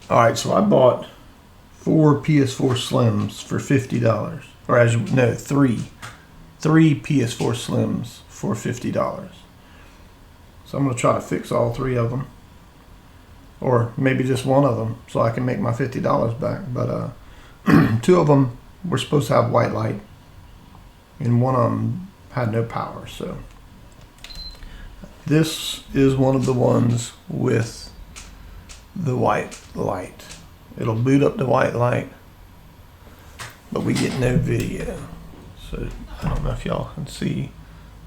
Alright, so I bought 4 PS4 Slims for $50. Or as you know, three PS4 Slims for $50. So I'm going to try to fix all 3 of them. Or maybe just one of them so I can make my $50 back. But 2 of them were supposed to have white light. And one of them had no power. So this is one of the ones with the white light. It'll boot up the white light, but we get no video. So I don't know if y'all can see,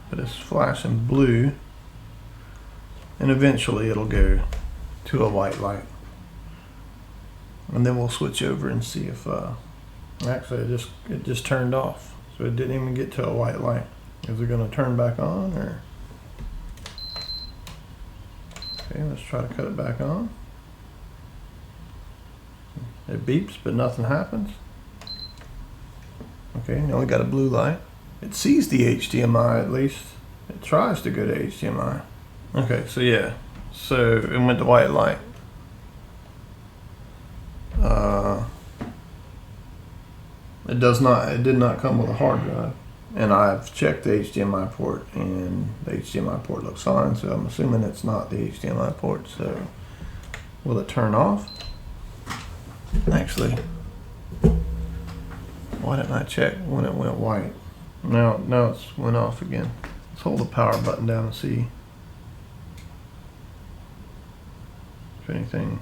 but it's flashing blue, and eventually it'll go to a white light. And then we'll switch over and see if actually it just turned off, so it didn't even get to a white light. Is it going to turn back on, or okay, let's try to cut it back on. It beeps, but nothing happens. Okay, now we got a blue light. It sees the HDMI at least. It tries to go to HDMI. Okay, so yeah. So it went to white light. It did not come with a hard drive. And I've checked the HDMI port, and the HDMI port looks fine, so I'm assuming it's not the HDMI port. So will it turn off? Actually, why didn't I check when it went white? Now it's went off again. Let's hold the power button down and see if anything.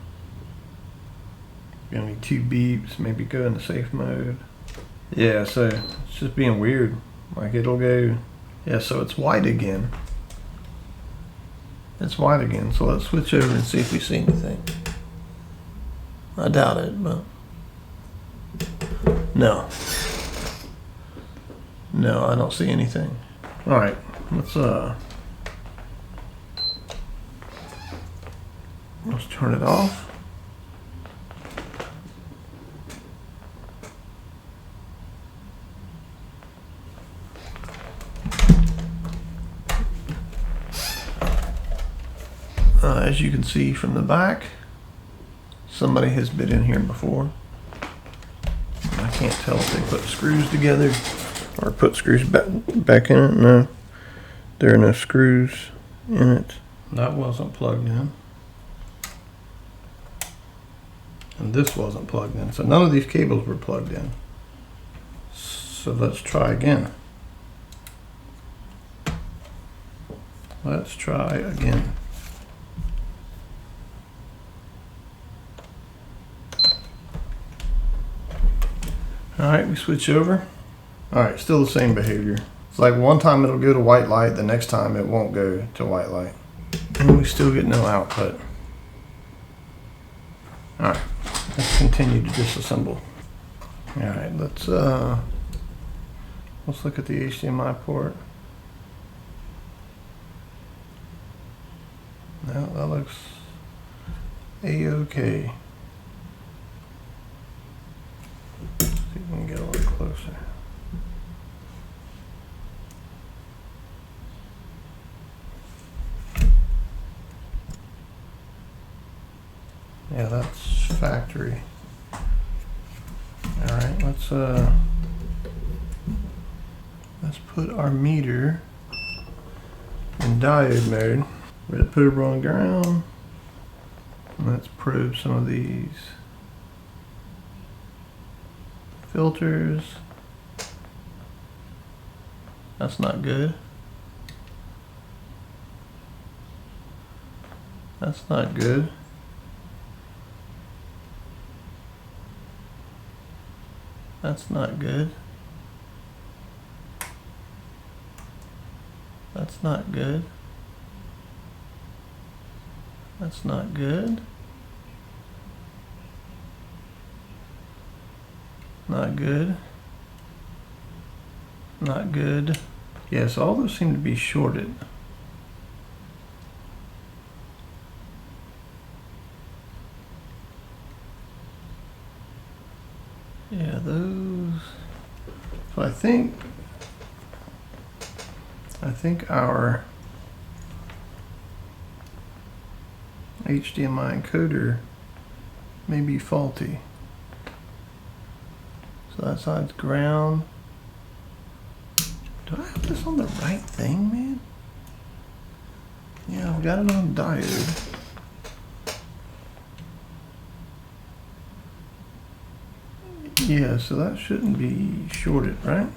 Gonna be 2 beeps, maybe go into safe mode. Yeah, so it's just being weird. Like it'll go, yeah, so it's white again. It's white again, so let's switch over and see if we see anything. I doubt it, but no, I don't see anything. All right, let's turn it off. As you can see from the back, somebody has been in here before. I can't tell if they put screws together or put screws back in it. No, there are no screws in it. That wasn't plugged in. And this wasn't plugged in. So none of these cables were plugged in. So let's try again. Let's try again. Alright, we switch over. Alright, still the same behavior. It's like one time it'll go to white light, the next time it won't go to white light. And we still get no output. Alright, let's continue to disassemble. Alright, let's look at the HDMI port. Now that looks a-okay. See if we can get a little closer. Yeah, that's factory. All right, let's put our meter in diode mode. We're gonna put it on the ground. And let's probe some of these filters. That's not good. That's not good. That's not good. That's not good. That's not good. Not good. Not good. Yes, all those seem to be shorted. Yeah, those. So I think our HDMI encoder may be faulty. So that side's ground. Do I have this on the right thing, man? Yeah, I've got it on diode. Yeah, so that shouldn't be shorted, right?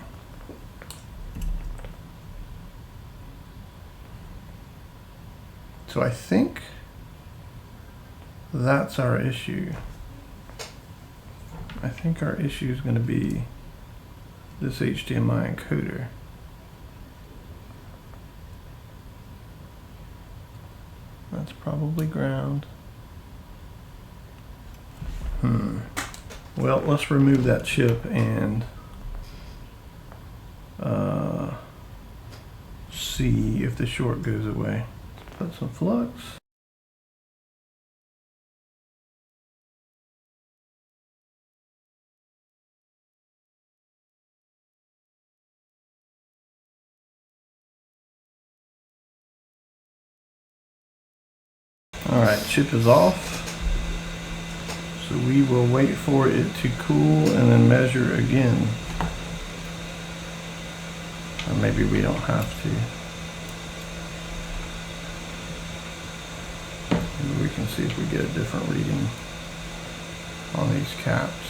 So I think that's our issue. I think our issue is going to be this HDMI encoder. That's probably ground. Well, let's remove that chip and see if the short goes away. Put some flux. Alright, chip is off. So we will wait for it to cool and then measure again. Or maybe we don't have to. Maybe we can see if we get a different reading on these caps.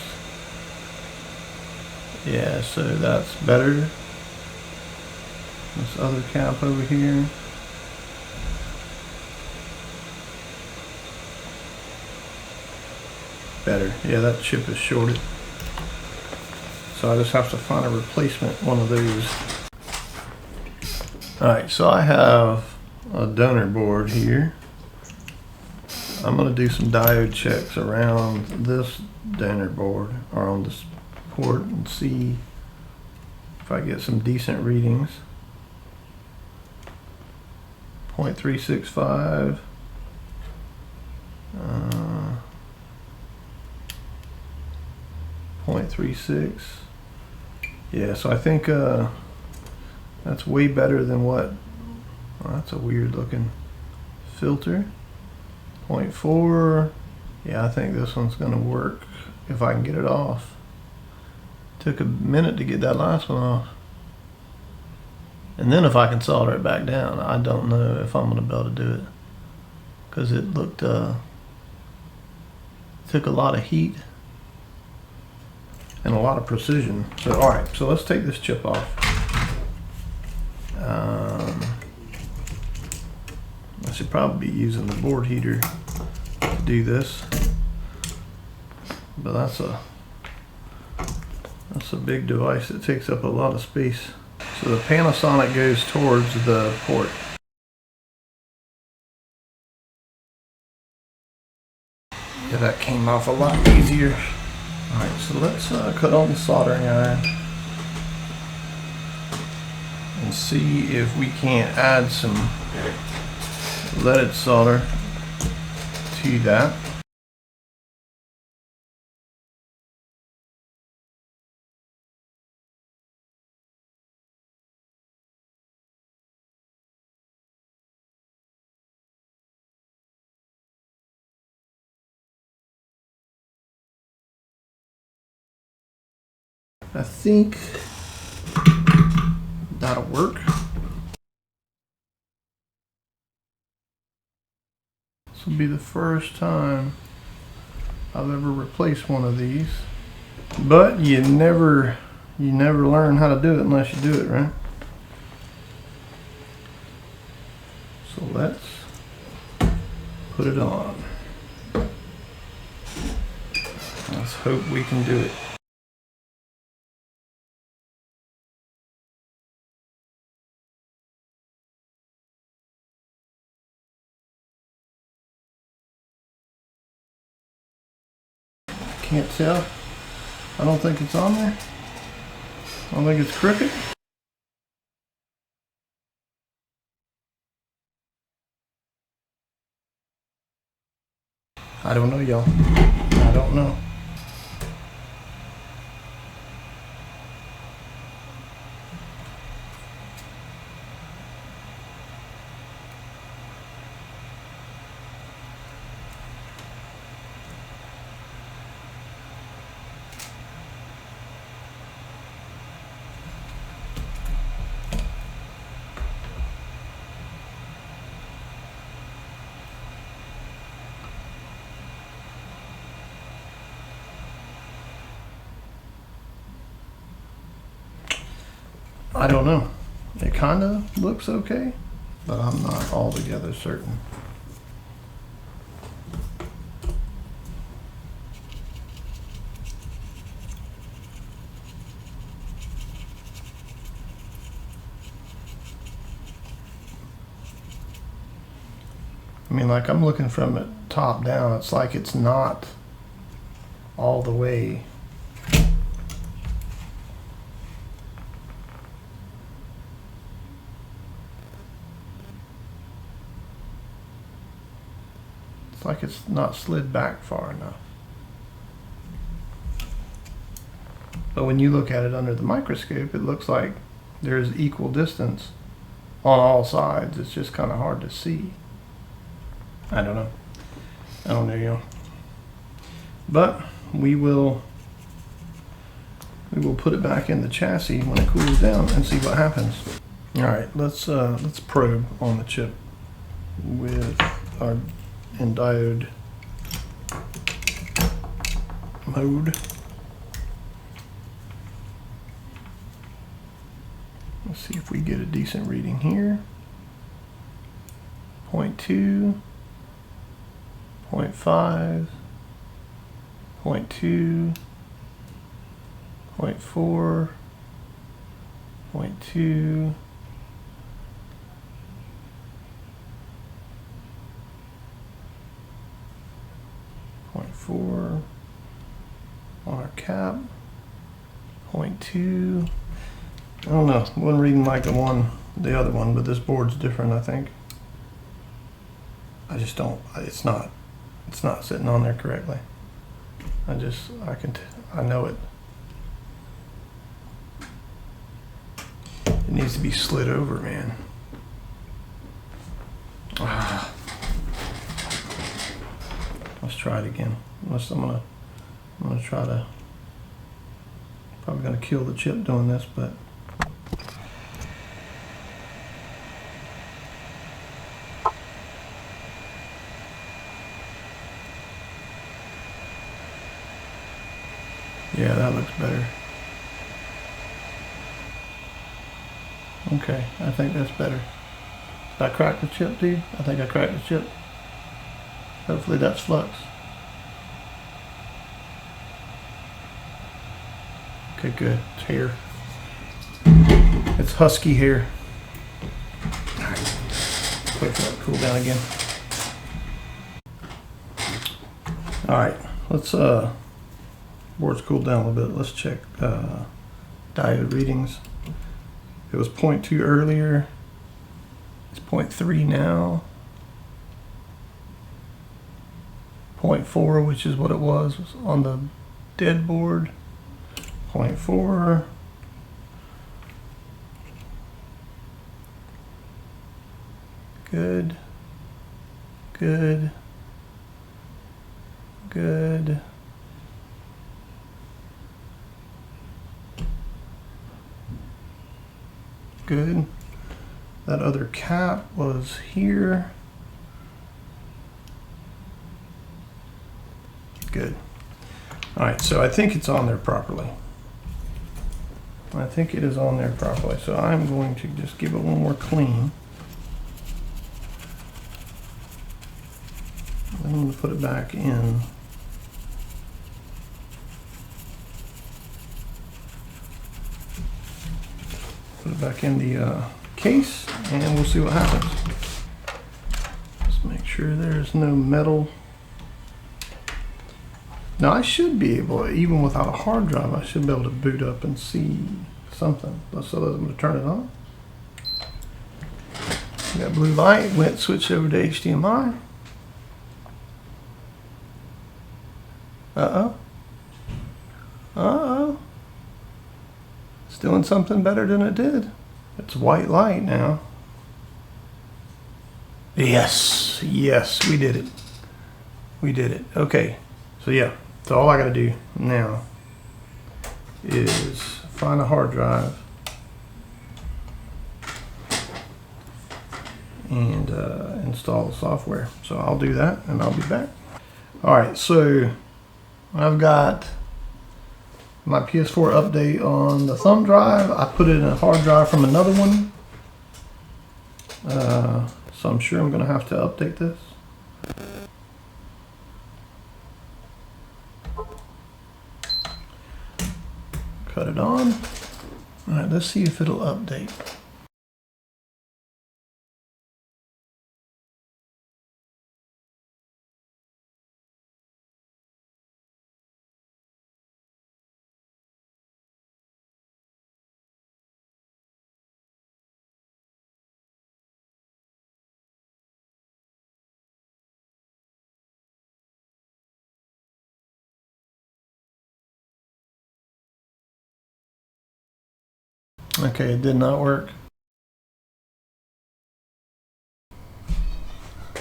Yeah, so that's better. This other cap over here. Better. Yeah, that chip is shorted. So I just have to find a replacement one of those. Alright, so I have a donor board here. I'm going to do some diode checks around this donor board or on this port and see if I get some decent readings. 0.365. 0.36. Yeah, so I think that's way better than what. Oh, that's a weird looking filter. 0.4. Yeah, I think this one's gonna work if I can get it off. Took a minute to get that last one off. And then if I can solder it back down, I don't know if I'm gonna be able to do it. Because it looked, took a lot of heat and a lot of precision. So alright, so let's take this chip off. I should probably be using the board heater to do this. But that's a big device that takes up a lot of space. So the Panasonic goes towards the port. Yeah, that came off a lot easier. Alright, so let's cut on the soldering iron and see if we can't add some leaded solder to that. I think that'll work. This will be the first time I've ever replaced one of these. But you never learn how to do it unless you do it, right? So let's put it on. Let's hope we can do it. Can't tell. I don't think it's on there. I don't think it's crooked. I don't know, y'all. I don't know. I don't know. It kind of looks okay, but I'm not altogether certain. I mean, like, I'm looking from it top down. It's like it's not all the way. It's like it's not slid back far enough. But when you look at it under the microscope, it looks like there's equal distance on all sides. It's just kind of hard to see. I don't know. I don't know, you know. But we will put it back in the chassis when it cools down and see what happens. All right, let's probe on the chip with our in diode mode. Let's see if we get a decent reading here. 0.2, 0.5, 0.2, 0.4, 0.2, 0.4 on our cap, 0.2. I don't know, one reading like the other one, but this board's different, I think. I just don't, it's not sitting on there correctly. I know it. It needs to be slid over, man. Let's try it again. Unless I'm gonna try to, probably gonna kill the chip doing this, but. Yeah, that looks better. Okay, I think that's better. Did I crack the chip, dude? I think I cracked the chip. Hopefully that's flux. Okay, good. It's hair. It's husky hair. Alright. Wait for that to cool down again. Alright, let's board's cooled down a little bit. Let's check diode readings. It was 0.2 earlier. It's 0.3 now. 0.4, which is what it was on the dead board. 0.4. Good. Good. Good. Good. That other cap was here. Good. All right, so I think it's on there properly. I think it is on there properly. So I'm going to just give it one more clean. Then I'm going to put it back in. Put it back in the case and we'll see what happens. Just make sure there's no metal. Now I should be able, even without a hard drive, I should be able to boot up and see something. So I'm going to turn it on. Got blue light, went switched over to HDMI. Uh-oh. Uh-oh. It's doing something better than it did. It's white light now. Yes, yes, we did it. We did it. Okay, so yeah, so all I gotta do now is find a hard drive and install the software. So I'll do that and I'll be back. All right, so I've got my PS4 update on the thumb drive. I put it in a hard drive from another one. So I'm sure I'm going to have to update this. Cut it on. Alright, let's see if it'll update. Okay, it did not work.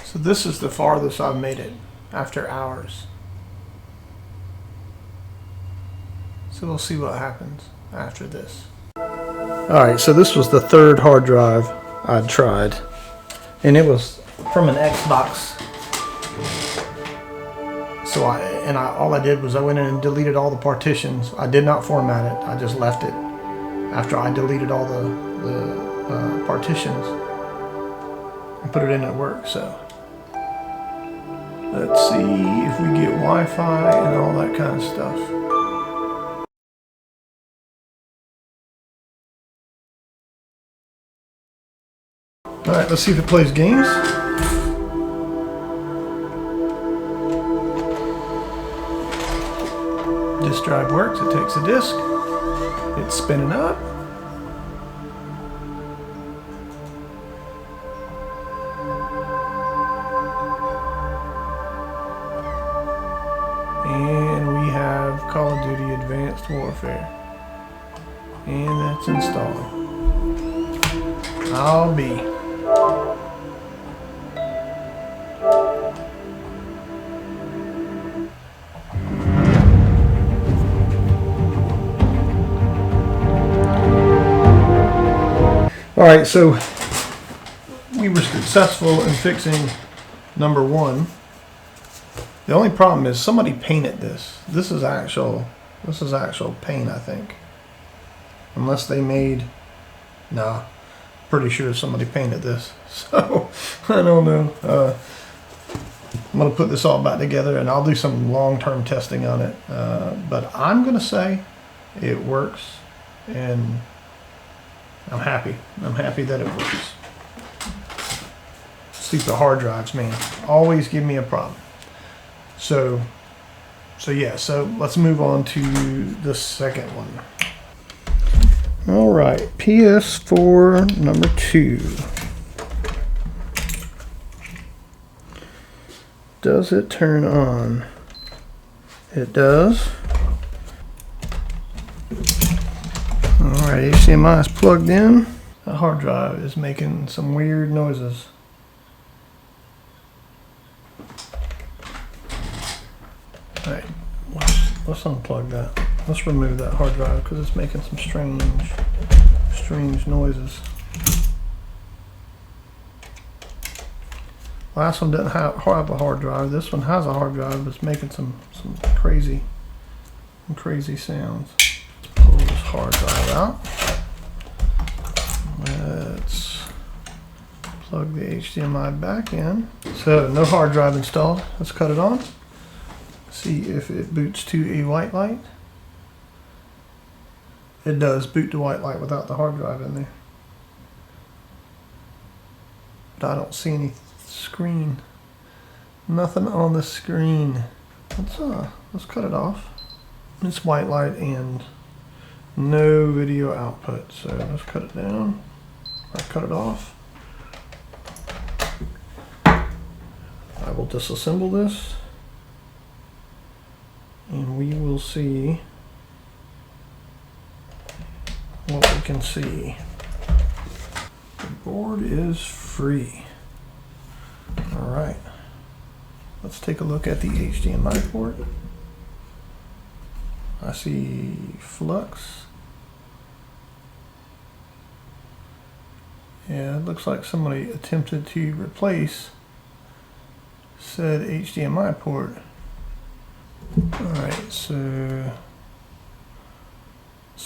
So this is the farthest I've made it after hours. So we'll see what happens after this. Alright, so this was the third hard drive I'd tried. And it was from an Xbox. So all I did was I went in and deleted all the partitions. I did not format it. I just left it after I deleted all the partitions and put it in at work. So let's see if we get Wi-Fi and all that kind of stuff. Alright, let's see if it plays games. Disk drive works. It takes a disk. It's spinning up. And we have Call of Duty Advanced Warfare. And that's installed. I'll be. Alright, so we were successful in fixing number one. The only problem is somebody painted this. This is actual paint, I think. Unless they made, nah, pretty sure somebody painted this. So, I don't know. I'm going to put this all back together and I'll do some long-term testing on it. But I'm going to say it works and I'm happy. I'm happy that it works. Stupid hard drives, man. Always give me a problem. So yeah, so let's move on to the second one. All right, PS4 number 2. Does it turn on? It does. Alright, HDMI is plugged in. The hard drive is making some weird noises. Alright, let's unplug that. Let's remove that hard drive because it's making some strange noises. Last one didn't have a hard drive. This one has a hard drive, but it's making some crazy sounds. Pull this hard drive out. Let's plug the HDMI back in. So no hard drive installed. Let's cut it on. See if it boots to a white light. It does boot to white light without the hard drive in there. But I don't see any screen. Nothing on the screen. Let's cut it off. It's white light and no video output. So let's cut it down. Or cut it off. I will disassemble this. And we will see what we can see. The board is free. Alright. Let's take a look at the HDMI port. I see flux. Yeah, it looks like somebody attempted to replace said HDMI port. Alright, so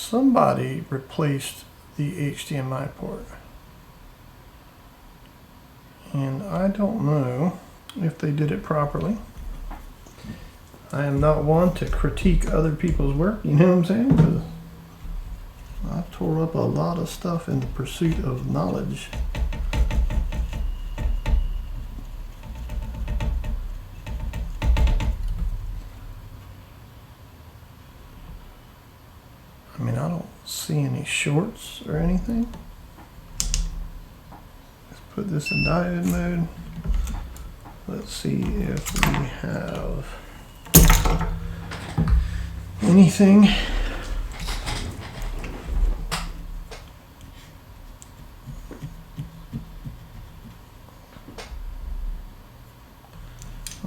somebody replaced the HDMI port. And I don't know if they did it properly. I am not one to critique other people's work, you know what I'm saying? Because I've tore up a lot of stuff in the pursuit of knowledge. I mean, I don't see any shorts or anything. Let's put this in diode mode. Let's see if we have anything.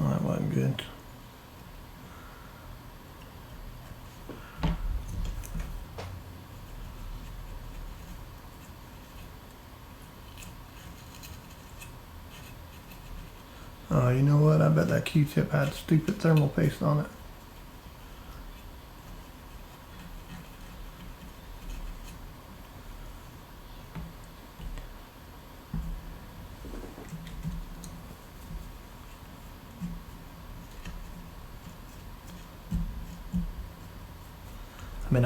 Oh, that wasn't good. Oh, you know what? I bet that Q-tip had stupid thermal paste on it. I mean,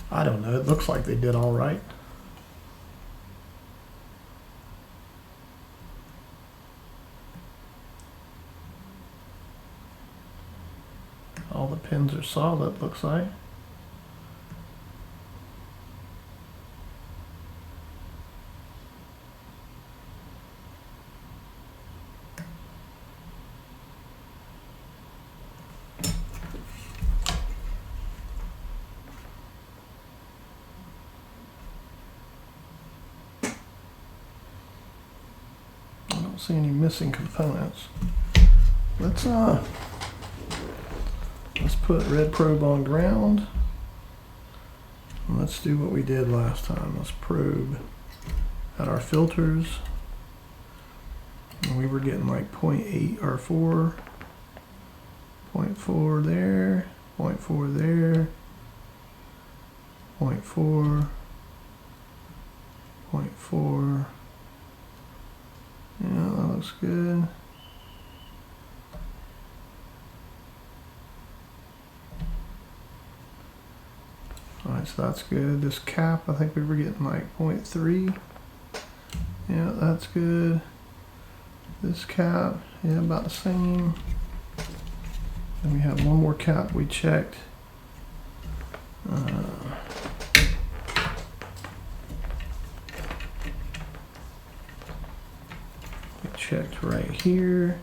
I don't know. It looks like they did all right. All the pins are solid, looks like. I don't see any missing components. Let's put red probe on ground. And let's do what we did last time. Let's probe at our filters. And we were getting like 0.8 or 4. 0.4 there, 0.4 there, 0.4, 0.4. Yeah, that looks good. Alright, so that's good. This cap, I think we were getting like 0.3. Yeah, that's good. This cap, yeah, about the same. And we have one more cap we checked. We checked right here.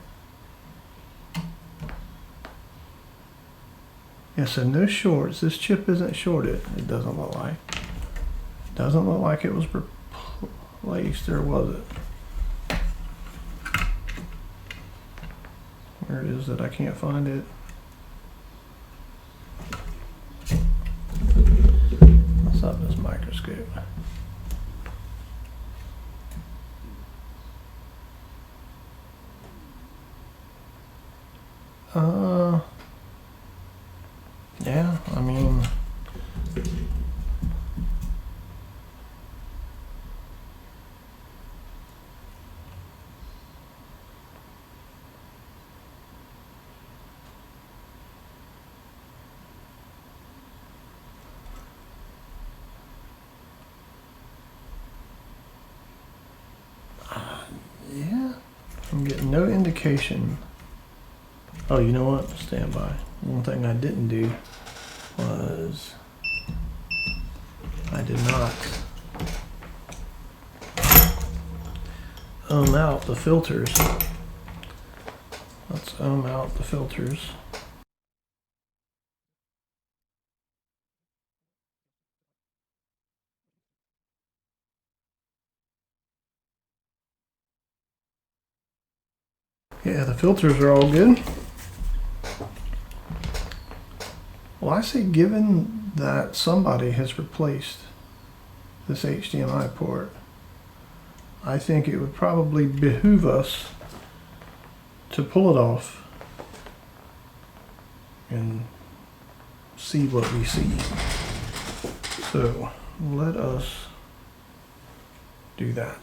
Yeah, so no shorts. This chip isn't shorted. It doesn't look like. Doesn't look like it was replaced, or was it? Where it is that I can't find it. Let's up this microscope. Yeah, I mean, yeah, I'm getting no indication. Oh, you know what? Stand by. One thing I didn't do was I did not ohm out the filters. Let's ohm out the filters. Yeah, the filters are all good. Well, I say given that somebody has replaced this HDMI port, I think it would probably behoove us to pull it off and see what we see. So let us do that.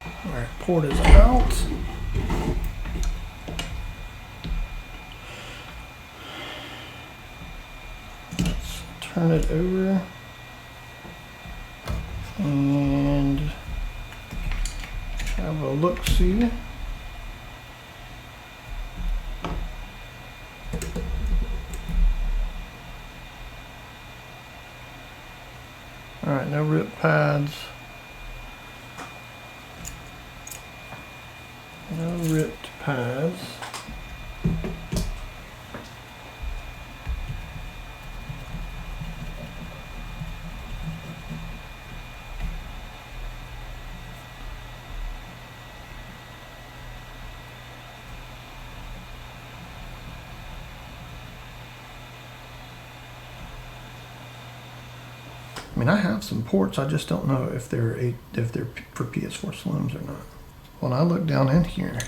All right, port is out. Let's turn it over and have a look-see. All right, no rip pads. No ripped pads. I mean, I have some ports. I just don't know if they're for PS4 Slims or not. When I look down in here,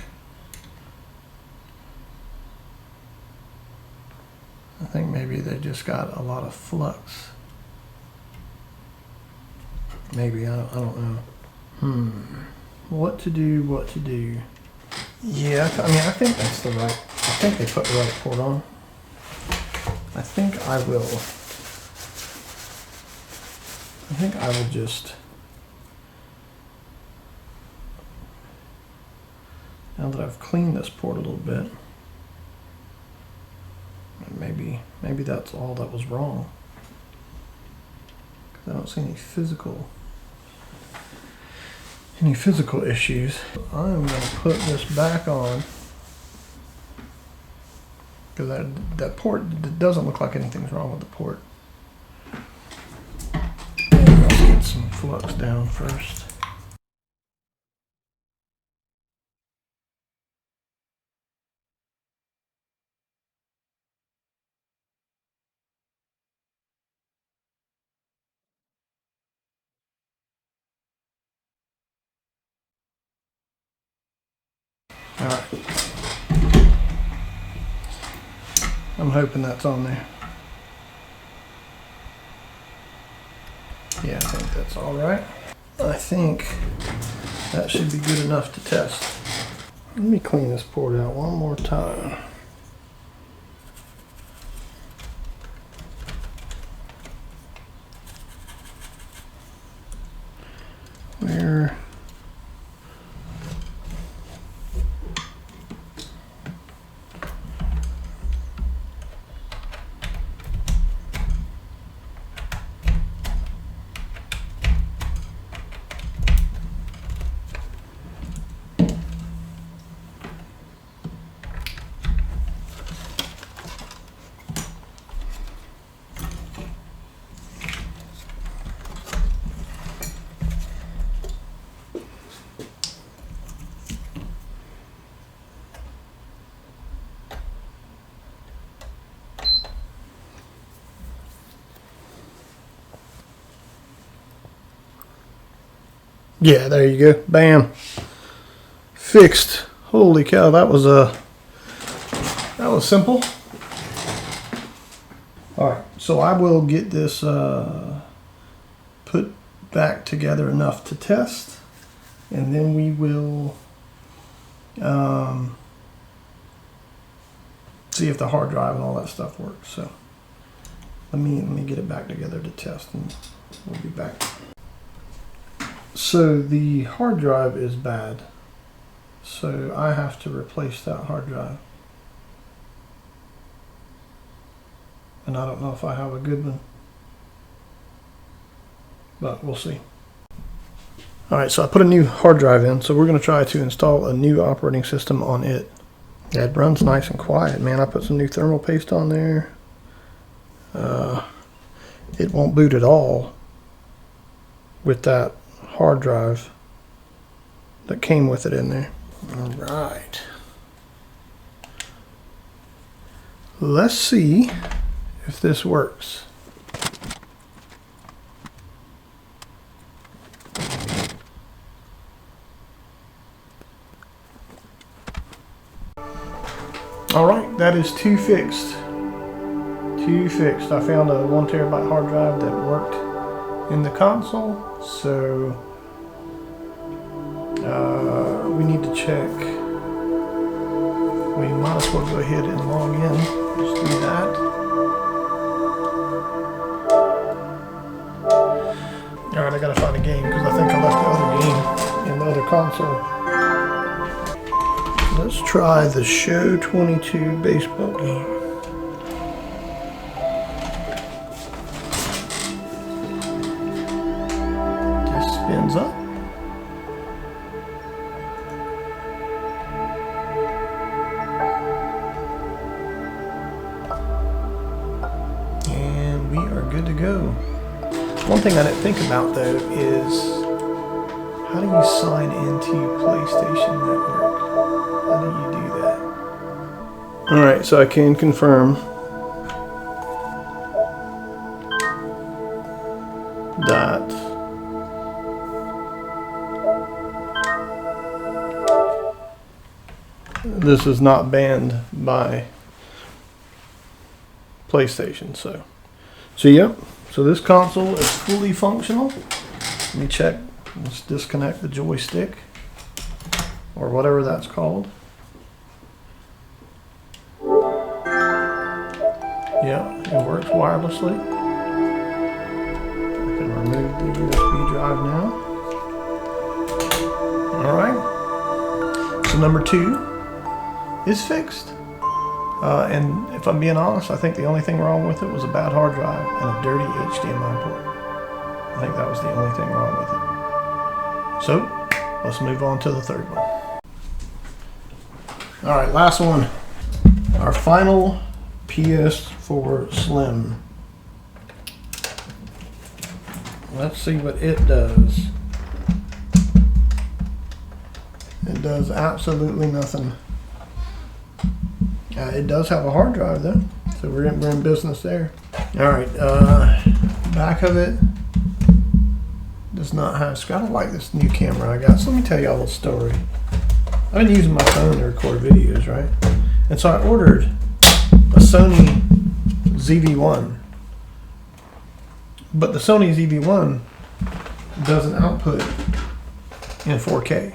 I think maybe they just got a lot of flux. Maybe, I don't know. What to do, what to do. Yeah, I mean, I think that's the right, I think they put the right port on. I think I will just, now that I've cleaned this port a little bit, maybe that's all that was wrong. 'Cause I don't see any physical issues. I'm going to put this back on because that port doesn't look like anything's wrong with the port. Let's get some flux down first. All right. I'm hoping that's on there. Yeah, I think that's all right. I think that should be good enough to test. Let me clean this port out one more time. Where? Yeah, there you go. Bam. Fixed. Holy cow, that was simple. All right, so I will get this put back together enough to test, and then we will see if the hard drive and all that stuff works. So let me get it back together to test, and we'll be back. So the hard drive is bad, so I have to replace that hard drive, and I don't know if I have a good one, but we'll see. Alright, so I put a new hard drive in, so we're going to try to install a new operating system on it. Yeah, it runs nice and quiet, man. I put some new thermal paste on there. It won't boot at all with that hard drive that came with it in there. All right, let's see if this works. All right, that is two fixed. Two fixed. I found a 1 terabyte hard drive that worked in the console, so we need to check. We might as well go ahead and log in. Let's do that. Alright, I gotta find a game because I think I left the other game in the other console. Let's try the Show 22 baseball game. Just spins up. And we are good to go. One thing I didn't think about though is how do you sign into PlayStation Network? How do you do that? Alright, so I can confirm that this is not banned by PlayStation, so yep. So this console is fully functional. Let me check. Let's disconnect the joystick or whatever that's called. Yeah, it works wirelessly. I can remove the USB drive now. All right. So number 2 is fixed. And if I'm being honest, I think the only thing wrong with it was a bad hard drive and a dirty HDMI port. I think that was the only thing wrong with it. So, let's move on to the third one. Alright, last one. Our final PS4 Slim. Let's see what it does. It does absolutely nothing. It does have a hard drive though, so we're in business there. Alright, back of it does not have, I don't like this new camera I got. So let me tell you all a story. I've been using my phone to record videos, right? And so I ordered a Sony ZV-1. But the Sony ZV-1 doesn't output in 4K.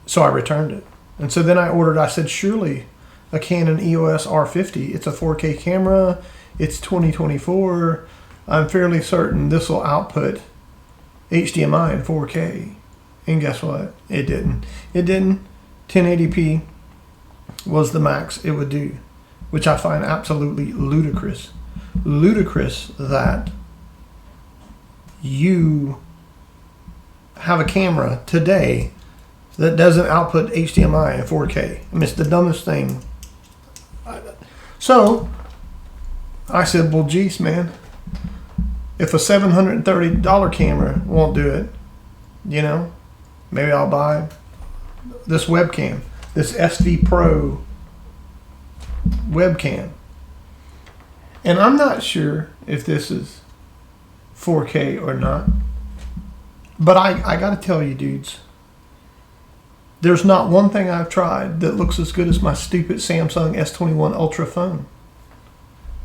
So I returned it. And so then I said, surely a Canon EOS R50, it's a 4K camera, it's 2024, I'm fairly certain this will output HDMI in 4K. And guess what? It didn't. It didn't. 1080p was the max it would do, which I find absolutely ludicrous. Ludicrous that you have a camera today that doesn't output HDMI in 4K. I mean, it's the dumbest thing. So I said, well, geez, man, if a $730 camera won't do it, you know, maybe I'll buy this webcam, this SV Pro webcam. And I'm not sure if this is 4K or not, but I gotta tell you, dudes, there's not one thing I've tried that looks as good as my stupid Samsung S21 Ultra phone.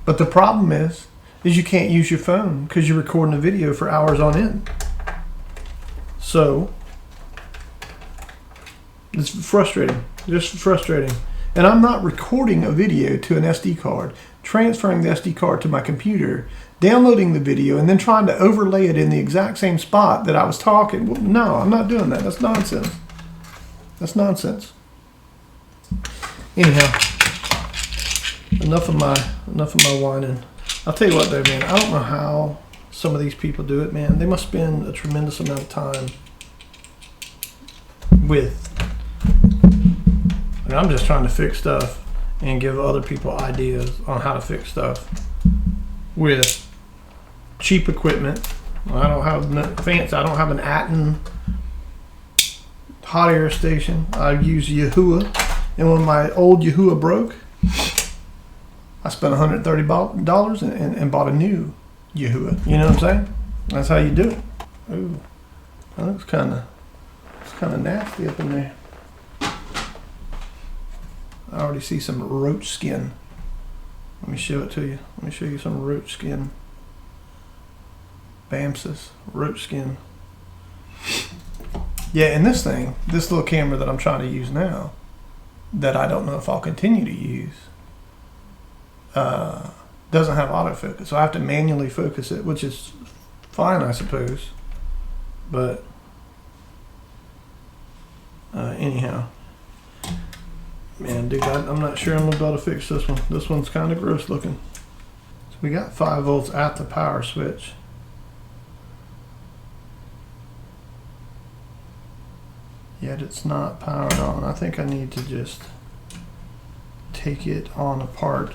But the problem is you can't use your phone because you're recording a video for hours on end. So it's frustrating, just frustrating. And I'm not recording a video to an SD card, transferring the SD card to my computer, downloading the video, and then trying to overlay it in the exact same spot that I was talking. Well, no, I'm not doing that. That's nonsense. That's nonsense. Anyhow, enough of my whining. I'll tell you what though, man, I don't know how some of these people do it, man. They must spend a tremendous amount of time with, I'm just trying to fix stuff and give other people ideas on how to fix stuff with cheap equipment. I don't have fancy. I don't have an Atom hot air station. I use Yahoo, and when my old Yahoo broke, I spent $130 and bought a new Yahoo. You know what I'm saying? That's how you do it. Ooh, that looks kind of nasty up in there. I already see some roach skin. Let me show it to you. Let me show you some roach skin. Bamsis, roach skin. Yeah, and this thing, this little camera that I'm trying to use now, that I don't know if I'll continue to use, doesn't have autofocus. So I have to manually focus it, which is fine, I suppose. But anyhow, man, dude, I'm not sure I'm gonna be able to fix this one. This one's kind of gross looking. So we got 5 volts at the power switch. Yet it's not powered on. I think I need to just take it on apart.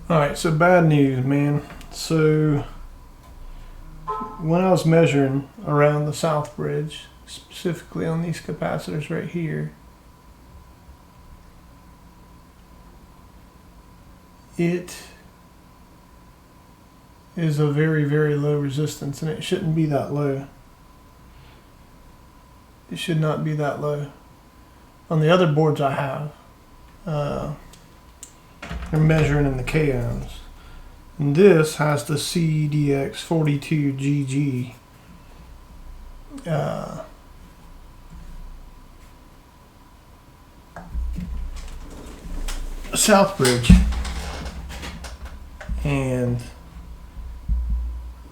Alright, so bad news, man. So when I was measuring around the south bridge, specifically on these capacitors right here, it is a very, very low resistance, and it shouldn't be that low. It should not be that low. On the other boards I have, they're measuring in the k ohms. And this has the CDX42GG south bridge. And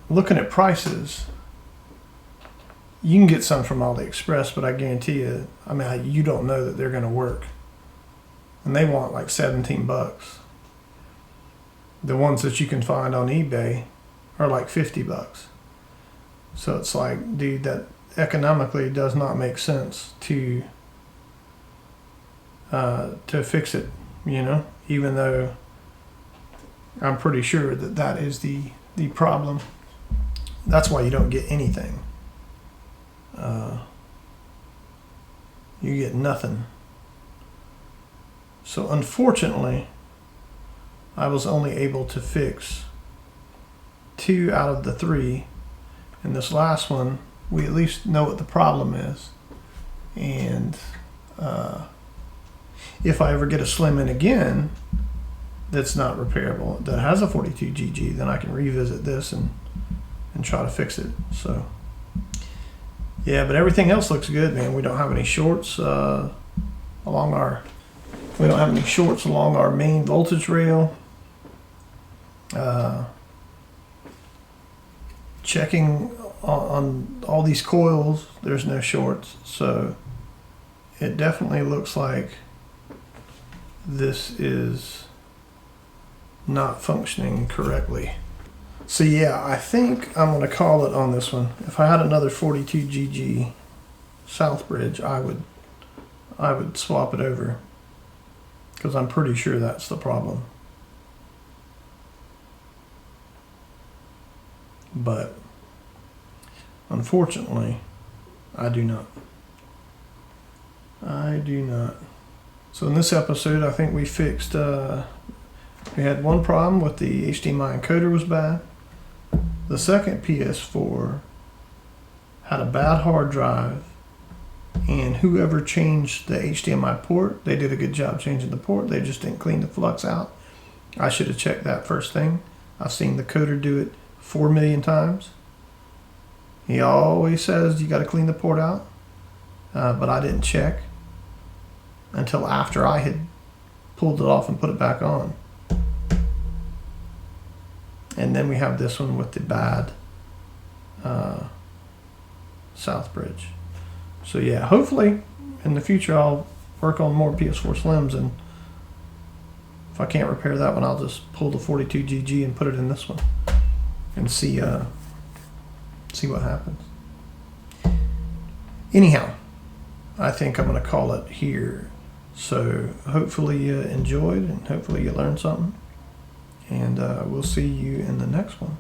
looking at prices, you can get some from AliExpress, but I guarantee you, I mean, you don't know that they're going to work. And they want like 17 bucks. The ones that you can find on eBay are like 50 bucks. So it's like, dude, that economically does not make sense to fix it, you know, even though I'm pretty sure that that is the problem. That's why you don't get anything. You get nothing. So unfortunately, I was only able to fix 2 out of the 3, And this last one, we at least know what the problem is. And if I ever get a Slim in again that's not repairable, that has a 42 GG, then I can revisit this and try to fix it. So yeah, but everything else looks good, man. We don't have any shorts along our main voltage rail. Checking on all these coils, there's no shorts, so it definitely looks like this is not functioning correctly. So yeah, I think I'm gonna call it on this one. If I had another 42 GG Southbridge, I would swap it over, because I'm pretty sure that's the problem. But unfortunately, I do not. So in this episode, I think we fixed, we had one problem with the HDMI encoder was bad. The second PS4 had a bad hard drive, and whoever changed the HDMI port, they did a good job changing the port. They just didn't clean the flux out. I should have checked that first thing. I've seen the coder do it 4 million times. He always says you got to clean the port out, but I didn't check until after I had pulled it off and put it back on. And then we have this one with the bad Southbridge. So yeah, hopefully in the future I'll work on more PS4 Slims, and if I can't repair that one, I'll just pull the 42 GG and put it in this one and see what happens. Anyhow, I think I'm going to call it here. So hopefully you enjoyed, and hopefully you learned something, and we'll see you in the next one.